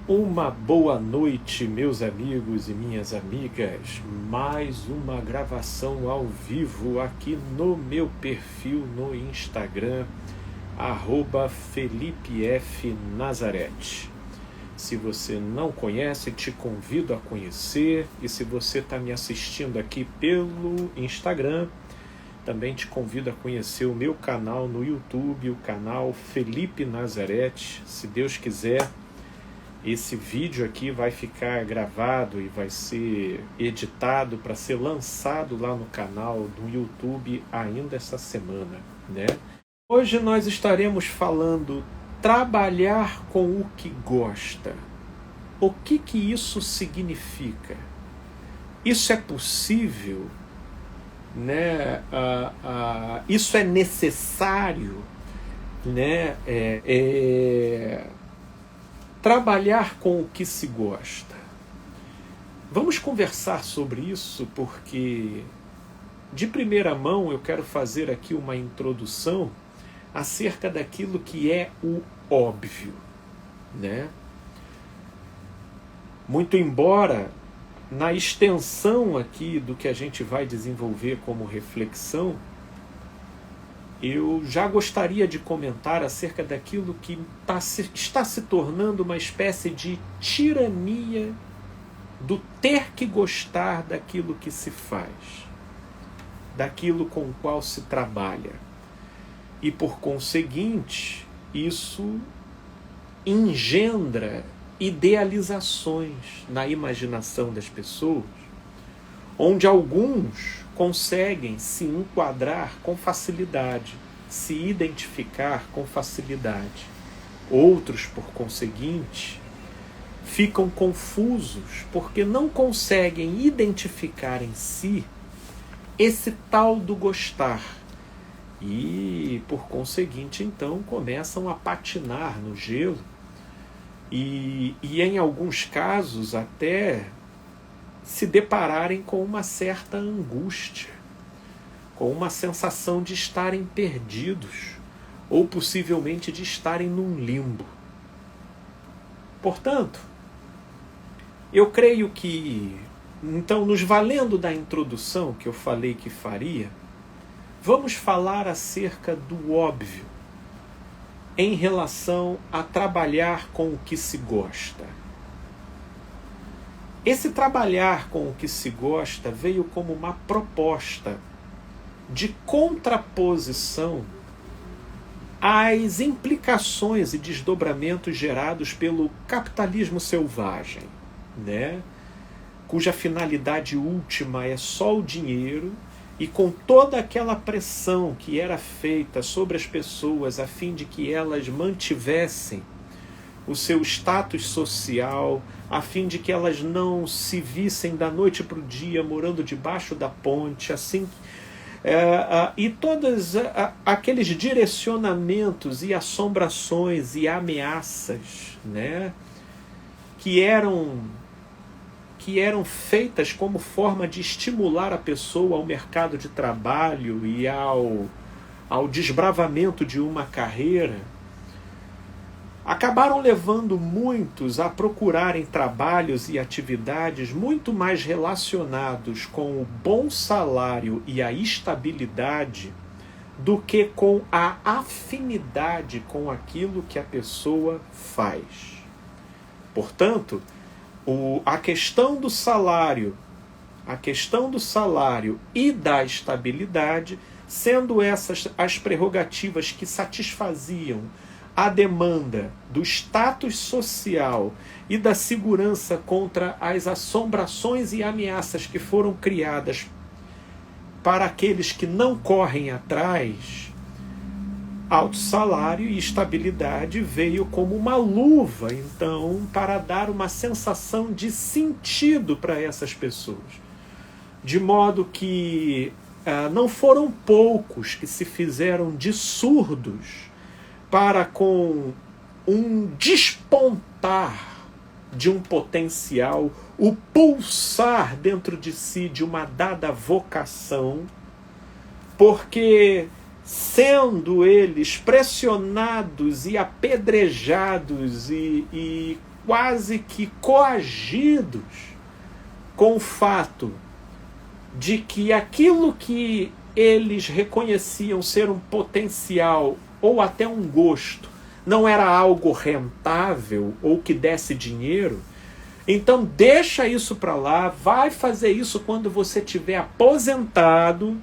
Uma boa noite, meus amigos e minhas amigas. Mais uma gravação ao vivo aqui no meu perfil no Instagram, @FelipeFNazarete. Se você não conhece, te convido a conhecer. E se você está me assistindo aqui pelo Instagram, também te convido a conhecer o meu canal no YouTube, o canal Felipe Nazarete. Se Deus quiser, esse vídeo aqui vai ficar gravado e vai ser editado para ser lançado lá no canal do YouTube ainda essa semana, né? Hoje nós estaremos falando trabalhar com o que gosta. O que isso significa? Isso é possível? Né? Isso é necessário? Né? Trabalhar com o que se gosta. Vamos conversar sobre isso porque, de primeira mão, eu quero fazer aqui uma introdução acerca daquilo que é o óbvio, né? Muito embora, na extensão aqui do que a gente vai desenvolver como reflexão, eu já gostaria de comentar acerca daquilo que está se tornando uma espécie de tirania do ter que gostar daquilo que se faz, daquilo com o qual se trabalha. E, por conseguinte, isso engendra idealizações na imaginação das pessoas, onde alguns conseguem se enquadrar com facilidade, se identificar com facilidade. Outros, por conseguinte, ficam confusos porque não conseguem identificar em si esse tal do gostar. E, por conseguinte, então, começam a patinar no gelo e em alguns casos, até se depararem com uma certa angústia, com uma sensação de estarem perdidos, ou possivelmente de estarem num limbo. Portanto, eu creio que, então, nos valendo da introdução que eu falei que faria, vamos falar acerca do óbvio em relação a trabalhar com o que se gosta. Esse trabalhar com o que se gosta veio como uma proposta de contraposição às implicações e desdobramentos gerados pelo capitalismo selvagem, né? Cuja finalidade última é só o dinheiro, e com toda aquela pressão que era feita sobre as pessoas a fim de que elas mantivessem o seu status social, a fim de que elas não se vissem da noite para o dia morando debaixo da ponte, assim, e todos aqueles direcionamentos e assombrações e ameaças, né, que eram feitas como forma de estimular a pessoa ao mercado de trabalho e ao desbravamento de uma carreira, acabaram levando muitos a procurarem trabalhos e atividades muito mais relacionados com o bom salário e a estabilidade do que com a afinidade com aquilo que a pessoa faz. Portanto, a questão do salário e da estabilidade, sendo essas as prerrogativas que satisfaziam a demanda do status social e da segurança contra as assombrações e ameaças que foram criadas para aqueles que não correm atrás, alto salário e estabilidade veio como uma luva, então, para dar uma sensação de sentido para essas pessoas. De modo que não foram poucos que se fizeram de surdos para, com um despontar de um potencial, o pulsar dentro de si de uma dada vocação, porque, sendo eles pressionados e apedrejados e quase que coagidos com o fato de que aquilo que eles reconheciam ser um potencial ou até um gosto não era algo rentável ou que desse dinheiro, então deixa isso para lá, vai fazer isso quando você estiver aposentado,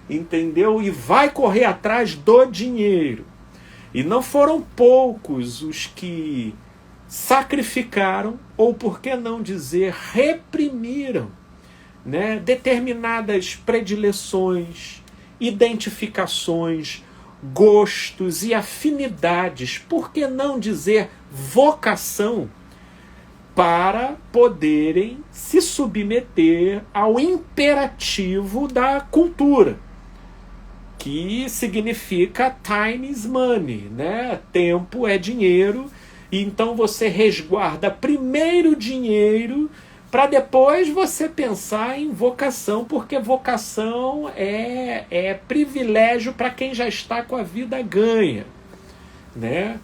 entendeu? E vai correr atrás do dinheiro. E não foram poucos os que sacrificaram, ou por que não dizer, reprimiram, né, determinadas predileções, identificações, gostos e afinidades, por que não dizer vocação, para poderem se submeter ao imperativo da cultura, que significa time is money, né? Tempo é dinheiro, e então você resguarda primeiro o dinheiro para depois você pensar em vocação, porque vocação é privilégio para quem já está com a vida ganha, né?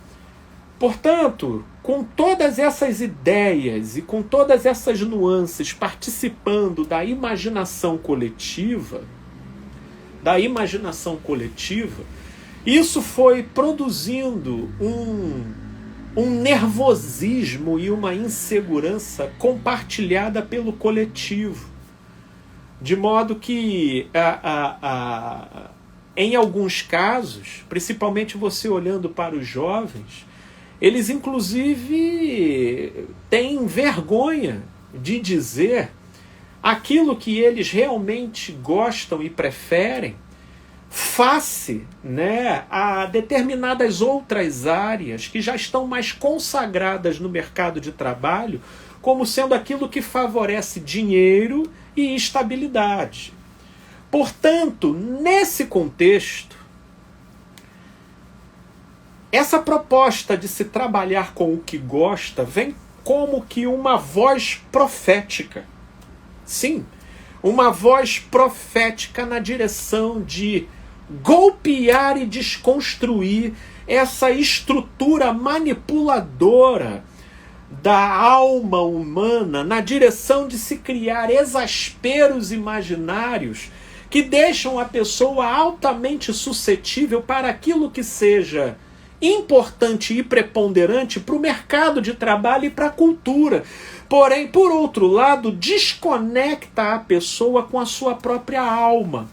Portanto, com todas essas ideias e com todas essas nuances participando da imaginação coletiva, isso foi produzindo um nervosismo e uma insegurança compartilhada pelo coletivo. De modo que, em alguns casos, principalmente você olhando para os jovens, eles inclusive têm vergonha de dizer aquilo que eles realmente gostam e preferem, face, né, a determinadas outras áreas que já estão mais consagradas no mercado de trabalho como sendo aquilo que favorece dinheiro e estabilidade. Portanto, nesse contexto, essa proposta de se trabalhar com o que gosta vem como que uma voz profética. Sim, uma voz profética na direção de golpear e desconstruir essa estrutura manipuladora da alma humana, na direção de se criar exasperos imaginários que deixam a pessoa altamente suscetível para aquilo que seja importante e preponderante para o mercado de trabalho e para a cultura. Porém, por outro lado, desconecta a pessoa com a sua própria alma.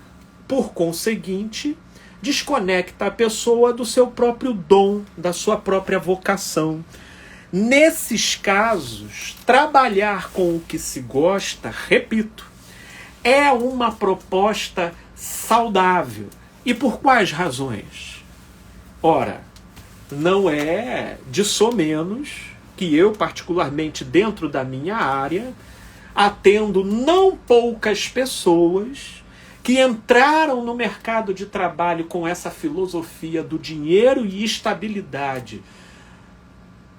Por conseguinte, desconecta a pessoa do seu próprio dom, da sua própria vocação. Nesses casos, trabalhar com o que se gosta, repito, é uma proposta saudável. E por quais razões? Ora, não é de somenos que eu, particularmente dentro da minha área, atendo não poucas pessoas que entraram no mercado de trabalho com essa filosofia do dinheiro e estabilidade,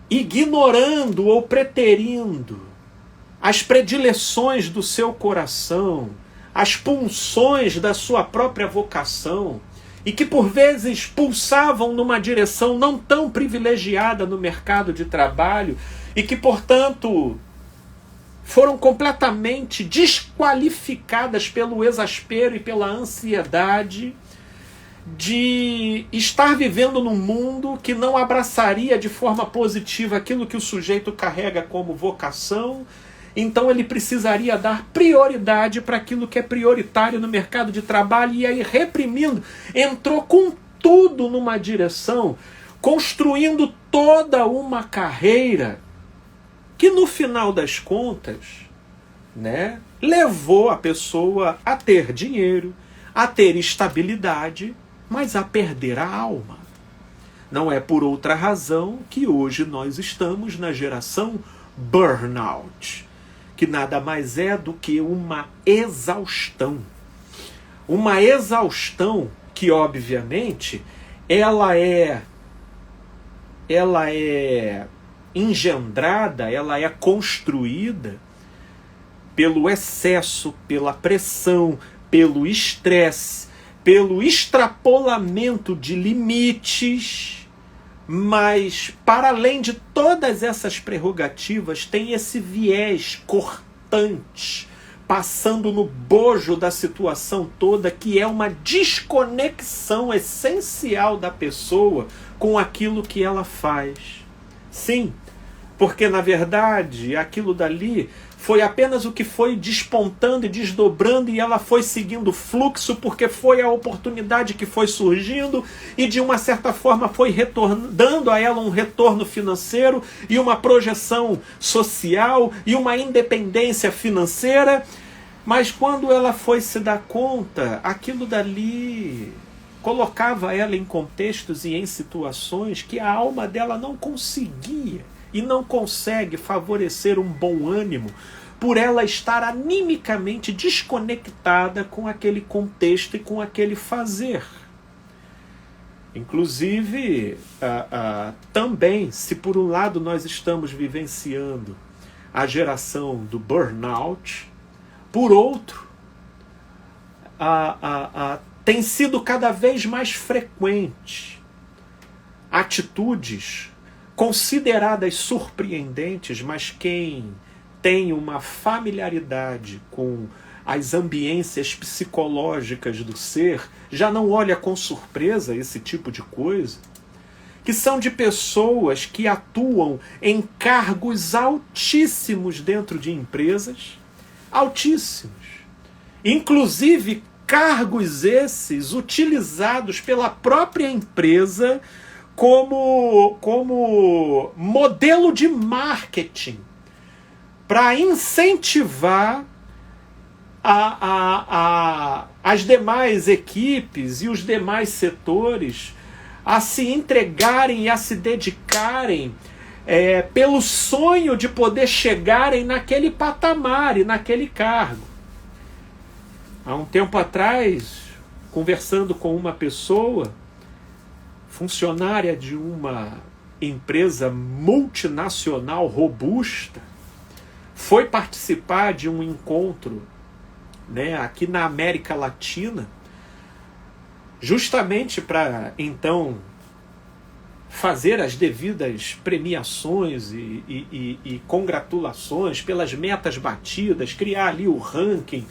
ignorando ou preterindo as predileções do seu coração, as pulsões da sua própria vocação, e que por vezes pulsavam numa direção não tão privilegiada no mercado de trabalho e que, portanto, foram completamente desqualificadas pelo exaspero e pela ansiedade de estar vivendo num mundo que não abraçaria de forma positiva aquilo que o sujeito carrega como vocação. Então ele precisaria dar prioridade para aquilo que é prioritário no mercado de trabalho, e aí reprimindo, entrou com tudo numa direção, construindo toda uma carreira que no final das contas, né, levou a pessoa a ter dinheiro, a ter estabilidade, mas a perder a alma. Não é por outra razão que hoje nós estamos na geração burnout, que nada mais é do que uma exaustão. Uma exaustão que, obviamente, ela é engendrada, ela é construída pelo excesso, pela pressão, pelo estresse, pelo extrapolamento de limites Mas, para além de todas essas prerrogativas, tem esse viés cortante, passando no bojo da situação toda, que é uma desconexão essencial da pessoa com aquilo que ela faz. Sim, porque na verdade aquilo dali foi apenas o que foi despontando e desdobrando, e ela foi seguindo o fluxo, porque foi a oportunidade que foi surgindo e de uma certa forma foi dando a ela um retorno financeiro e uma projeção social e uma independência financeira. Mas quando ela foi se dar conta, aquilo dali colocava ela em contextos e em situações que a alma dela não conseguia e não consegue favorecer um bom ânimo por ela estar animicamente desconectada com aquele contexto e com aquele fazer. Inclusive, também, se por um lado nós estamos vivenciando a geração do burnout, por outro, tem sido cada vez mais frequente atitudes consideradas surpreendentes, mas quem tem uma familiaridade com as ambiências psicológicas do ser já não olha com surpresa esse tipo de coisa, que são de pessoas que atuam em cargos altíssimos dentro de empresas, altíssimos, inclusive cargos esses utilizados pela própria empresa como modelo de marketing para incentivar as demais equipes e os demais setores a se entregarem e a se dedicarem pelo sonho de poder chegarem naquele patamar e naquele cargo. Há um tempo atrás, conversando com uma pessoa, funcionária de uma empresa multinacional robusta, foi participar de um encontro, aqui na América Latina, justamente para, então, fazer as devidas premiações e congratulações pelas metas batidas, criar ali o ranking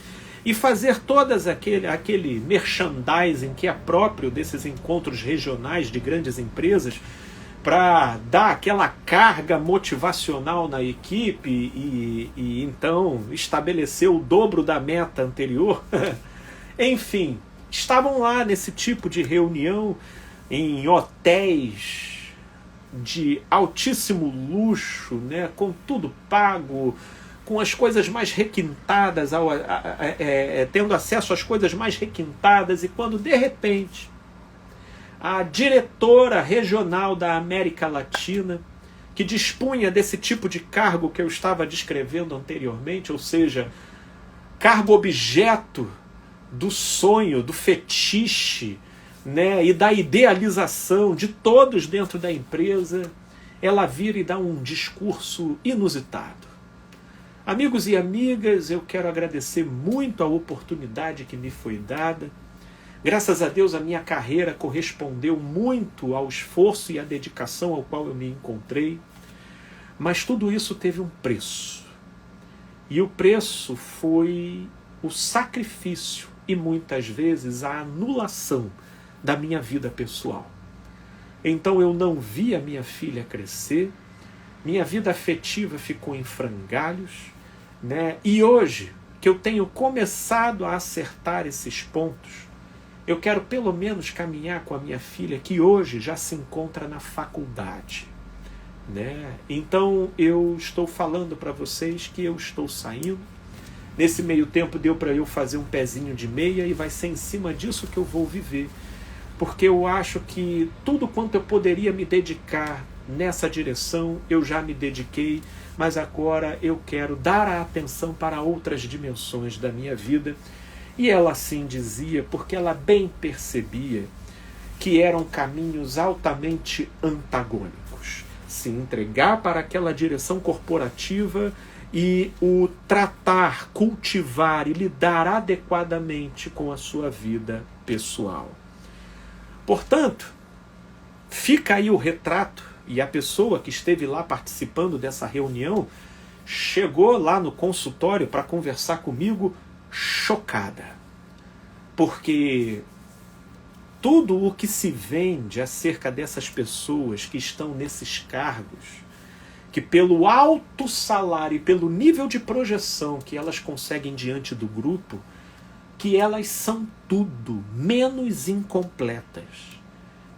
e fazer todas aquele merchandising que é próprio desses encontros regionais de grandes empresas para dar aquela carga motivacional na equipe e então estabelecer o dobro da meta anterior. Enfim, estavam lá nesse tipo de reunião em hotéis de altíssimo luxo, com tudo pago, com as coisas mais requintadas, tendo acesso às coisas mais requintadas, e quando de repente a diretora regional da América Latina, que dispunha desse tipo de cargo que eu estava descrevendo anteriormente, ou seja, cargo objeto do sonho, do fetiche, e da idealização de todos dentro da empresa, ela vira e dá um discurso inusitado. Amigos e amigas, eu quero agradecer muito a oportunidade que me foi dada. Graças a Deus, a minha carreira correspondeu muito ao esforço e à dedicação ao qual eu me encontrei. Mas tudo isso teve um preço. E o preço foi o sacrifício e muitas vezes a anulação da minha vida pessoal. Então eu não vi a minha filha crescer, minha vida afetiva ficou em frangalhos, E hoje, que eu tenho começado a acertar esses pontos, eu quero pelo menos caminhar com a minha filha, que hoje já se encontra na faculdade, Então eu estou falando para vocês que eu estou saindo. Nesse meio tempo deu para eu fazer um pezinho de meia e vai ser em cima disso que eu vou viver. Porque eu acho que tudo quanto eu poderia me dedicar nessa direção, eu já me dediquei, mas agora eu quero dar a atenção para outras dimensões da minha vida. E ela assim dizia, porque ela bem percebia que eram caminhos altamente antagônicos. Se entregar para aquela direção corporativa e o tratar, cultivar e lidar adequadamente com a sua vida pessoal. Portanto, fica aí o retrato, e a pessoa que esteve lá participando dessa reunião chegou lá no consultório para conversar comigo chocada. Porque tudo o que se vende acerca dessas pessoas que estão nesses cargos, que pelo alto salário e pelo nível de projeção que elas conseguem diante do grupo, que elas são tudo menos incompletas,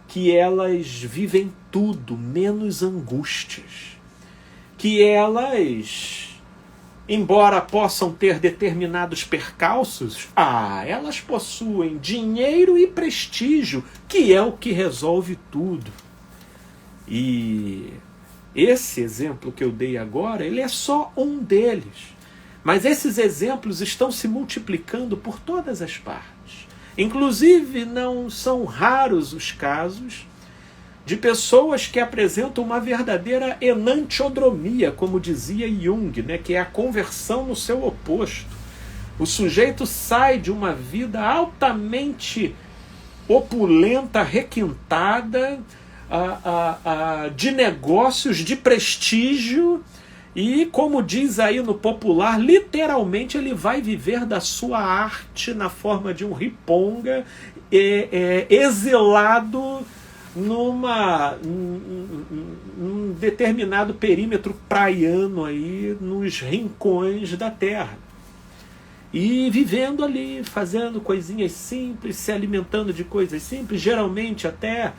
que elas vivem tudo menos angústias, que elas, embora possam ter determinados percalços, elas possuem dinheiro e prestígio, que é o que resolve tudo. E esse exemplo que eu dei agora, ele é só um deles. Mas esses exemplos estão se multiplicando por todas as partes. Inclusive, não são raros os casos de pessoas que apresentam uma verdadeira enantiodromia, como dizia Jung, né, que é a conversão no seu oposto. O sujeito sai de uma vida altamente opulenta, requintada, de negócios, de prestígio, e, como diz aí no popular, literalmente ele vai viver da sua arte na forma de um riponga, exilado num determinado perímetro praiano aí, nos rincões da terra. E vivendo ali, fazendo coisinhas simples, se alimentando de coisas simples, geralmente até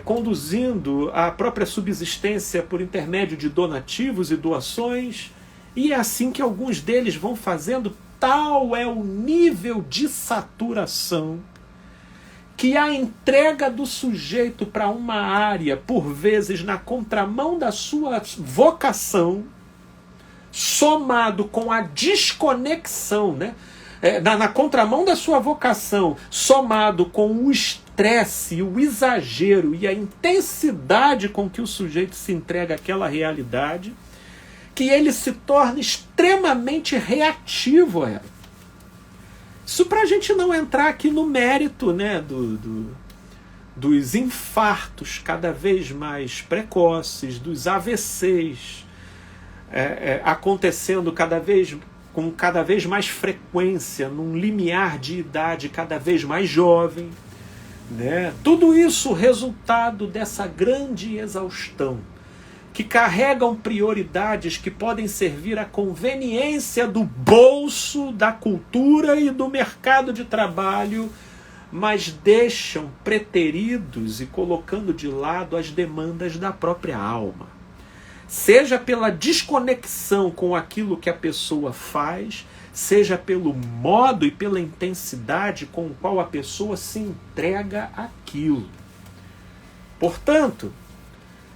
conduzindo a própria subsistência por intermédio de donativos e doações. E é assim que alguns deles vão fazendo. Tal é o nível de saturação que a entrega do sujeito para uma área, por vezes na contramão da sua vocação, somado com a desconexão, né? Na contramão da sua vocação, somado com o estresse, o exagero e a intensidade com que o sujeito se entrega àquela realidade, que ele se torna extremamente reativo a ela. Isso para a gente não entrar aqui no mérito, né, dos infartos cada vez mais precoces, dos AVCs acontecendo com cada vez mais frequência, num limiar de idade cada vez mais jovem, né? Tudo isso resultado dessa grande exaustão, que carregam prioridades que podem servir à conveniência do bolso, da cultura e do mercado de trabalho, mas deixam preteridos e colocando de lado as demandas da própria alma. Seja pela desconexão com aquilo que a pessoa faz, seja pelo modo e pela intensidade com o qual a pessoa se entrega àquilo. Portanto,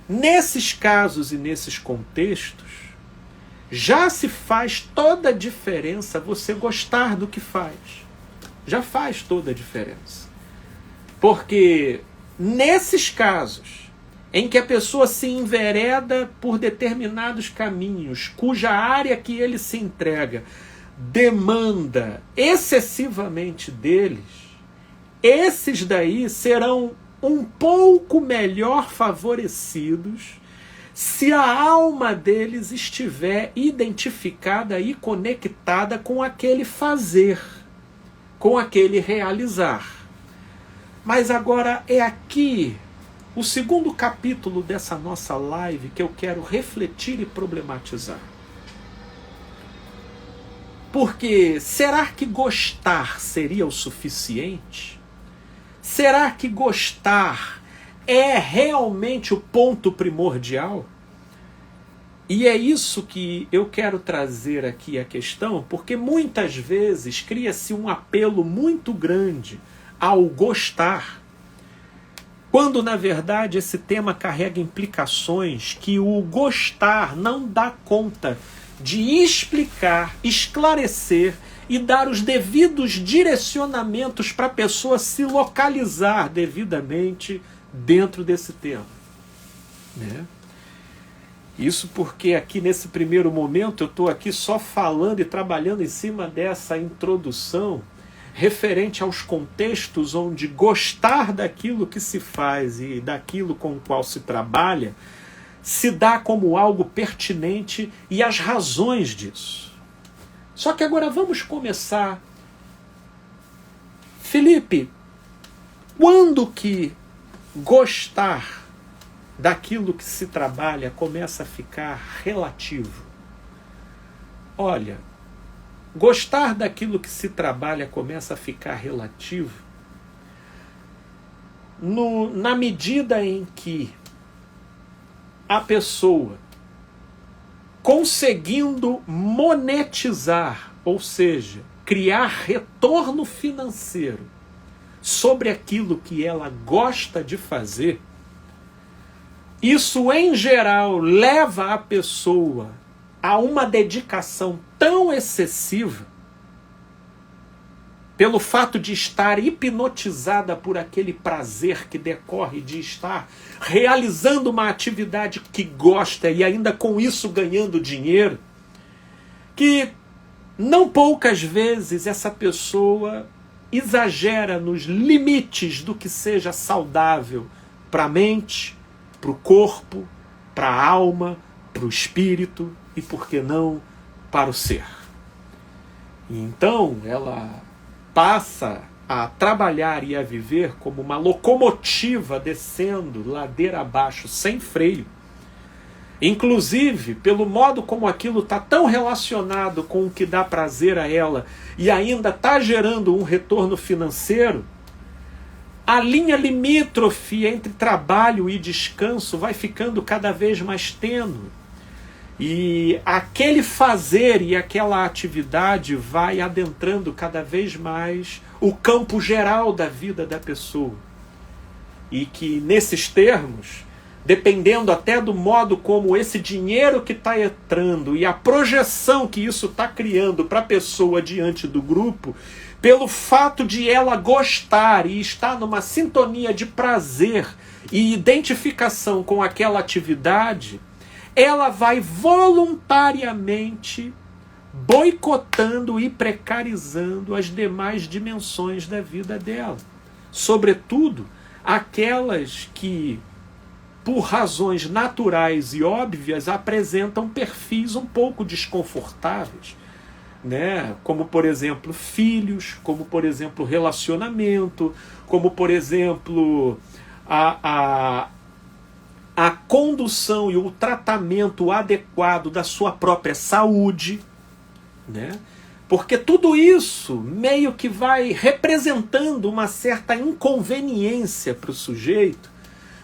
nesses casos e nesses contextos, já se faz toda a diferença você gostar do que faz. Já faz toda a diferença. Porque nesses casos em que a pessoa se envereda por determinados caminhos, cuja área que ele se entrega demanda excessivamente deles, esses daí serão um pouco melhor favorecidos se a alma deles estiver identificada e conectada com aquele fazer, com aquele realizar. Mas agora é aqui o segundo capítulo dessa nossa live que eu quero refletir e problematizar. Porque será que gostar seria o suficiente? Será que gostar é realmente o ponto primordial? E é isso que eu quero trazer aqui a questão, porque muitas vezes cria-se um apelo muito grande ao gostar, quando na verdade esse tema carrega implicações que o gostar não dá conta de explicar, esclarecer e dar os devidos direcionamentos para a pessoa se localizar devidamente dentro desse tema, né? Isso porque aqui nesse primeiro momento eu estou aqui só falando e trabalhando em cima dessa introdução, referente aos contextos onde gostar daquilo que se faz e daquilo com o qual se trabalha se dá como algo pertinente e as razões disso. Só que agora vamos começar. Felipe, quando que gostar daquilo que se trabalha começa a ficar relativo? Olha, gostar daquilo que se trabalha começa a ficar relativo na medida em que a pessoa, conseguindo monetizar, ou seja, criar retorno financeiro sobre aquilo que ela gosta de fazer, isso em geral leva a pessoa a uma dedicação tão excessiva, pelo fato de estar hipnotizada por aquele prazer que decorre de estar realizando uma atividade que gosta e ainda com isso ganhando dinheiro, que não poucas vezes essa pessoa exagera nos limites do que seja saudável para a mente, para o corpo, para a alma, para o espírito e, por que não, para o ser. E então ela passa a trabalhar e a viver como uma locomotiva descendo ladeira abaixo sem freio. Inclusive, pelo modo como aquilo está tão relacionado com o que dá prazer a ela e ainda está gerando um retorno financeiro, a linha limítrofe entre trabalho e descanso vai ficando cada vez mais tênue. E aquele fazer e aquela atividade vai adentrando cada vez mais o campo geral da vida da pessoa. E que nesses termos, dependendo até do modo como esse dinheiro que está entrando e a projeção que isso está criando para a pessoa diante do grupo, pelo fato de ela gostar e estar numa sintonia de prazer e identificação com aquela atividade, ela vai voluntariamente boicotando e precarizando as demais dimensões da vida dela. Sobretudo, aquelas que, por razões naturais e óbvias, apresentam perfis um pouco desconfortáveis, né? Como, por exemplo, filhos, como, por exemplo, relacionamento, como, por exemplo, a condução e o tratamento adequado da sua própria saúde, né? Porque tudo isso meio que vai representando uma certa inconveniência para o sujeito,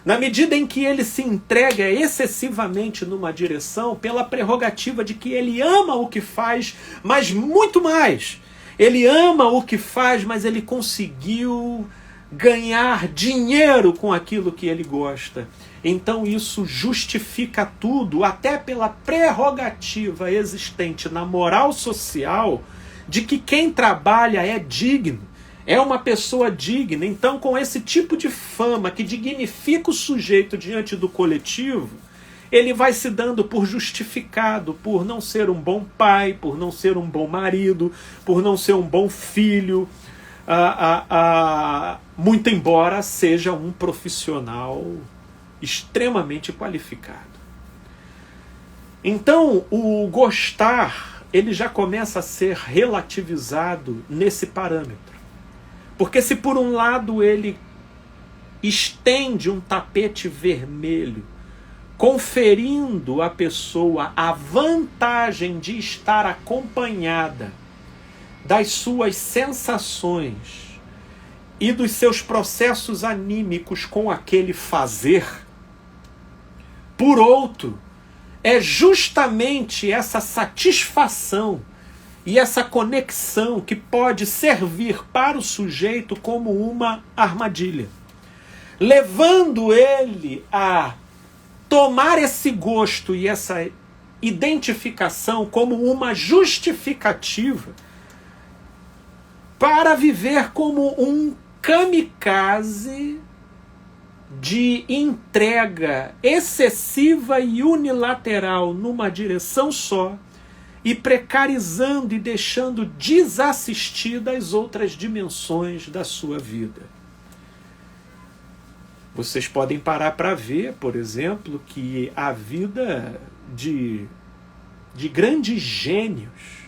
na medida em que ele se entrega excessivamente numa direção pela prerrogativa de que ele ama o que faz, mas muito mais. Ele ama o que faz, mas ele conseguiu ganhar dinheiro com aquilo que ele gosta. Então isso justifica tudo, até pela prerrogativa existente na moral social de que quem trabalha é digno, é uma pessoa digna. Então, com esse tipo de fama que dignifica o sujeito diante do coletivo, ele vai se dando por justificado por não ser um bom pai, por não ser um bom marido, por não ser um bom filho, muito embora seja um profissional extremamente qualificado. Então, o gostar, ele já começa a ser relativizado nesse parâmetro. Porque se por um lado ele estende um tapete vermelho, conferindo à pessoa a vantagem de estar acompanhada das suas sensações e dos seus processos anímicos com aquele fazer, por outro, é justamente essa satisfação e essa conexão que pode servir para o sujeito como uma armadilha, levando ele a tomar esse gosto e essa identificação como uma justificativa para viver como um kamikaze de entrega excessiva e unilateral numa direção só, e precarizando e deixando desassistidas as outras dimensões da sua vida. Vocês podem parar para ver, por exemplo, que a vida de grandes gênios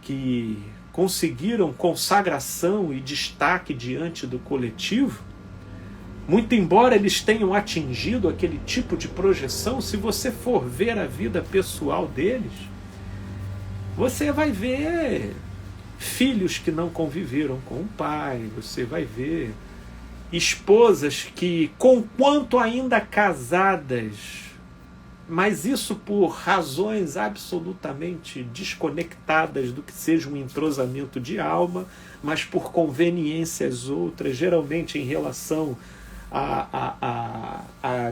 que conseguiram consagração e destaque diante do coletivo, muito embora eles tenham atingido aquele tipo de projeção, se você for ver a vida pessoal deles, você vai ver filhos que não conviveram com o pai, você vai ver esposas que, conquanto ainda casadas, mas isso por razões absolutamente desconectadas do que seja um entrosamento de alma, mas por conveniências outras, geralmente em relação a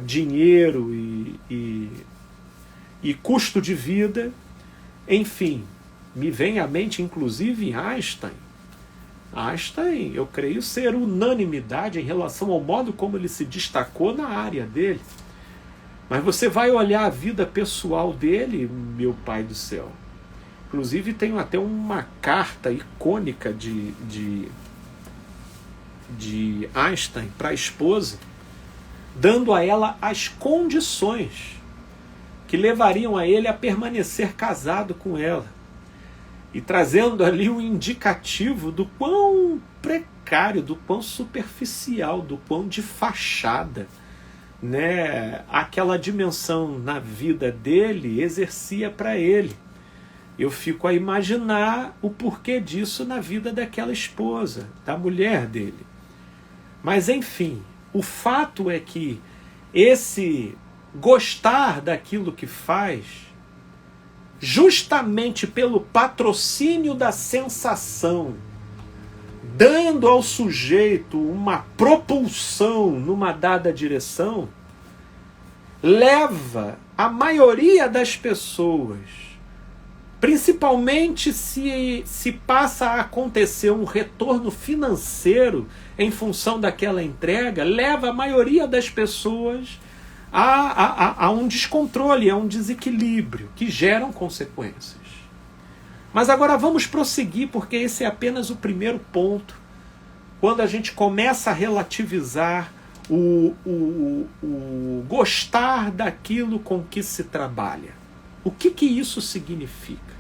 dinheiro e custo de vida. Enfim, me vem à mente inclusive Einstein. Einstein, eu creio ser unanimidade em relação ao modo como ele se destacou na área dele. Mas você vai olhar a vida pessoal dele, meu pai do céu. Inclusive tenho até uma carta icônica de Einstein para a esposa, dando a ela as condições que levariam a ele a permanecer casado com ela. E trazendo ali um indicativo do quão precário, do quão superficial, do quão de fachada, né, aquela dimensão na vida dele exercia para ele. Eu fico a imaginar o porquê disso na vida daquela esposa, da mulher dele. Mas enfim, o fato é que esse gostar daquilo que faz, justamente pelo patrocínio da sensação, dando ao sujeito uma propulsão numa dada direção, leva a maioria das pessoas, principalmente se passa a acontecer um retorno financeiro em função daquela entrega, leva a maioria das pessoas a um descontrole, a um desequilíbrio, que geram consequências. Mas agora vamos prosseguir, porque esse é apenas o primeiro ponto, quando a gente começa a relativizar o gostar daquilo com que se trabalha. O que isso significa?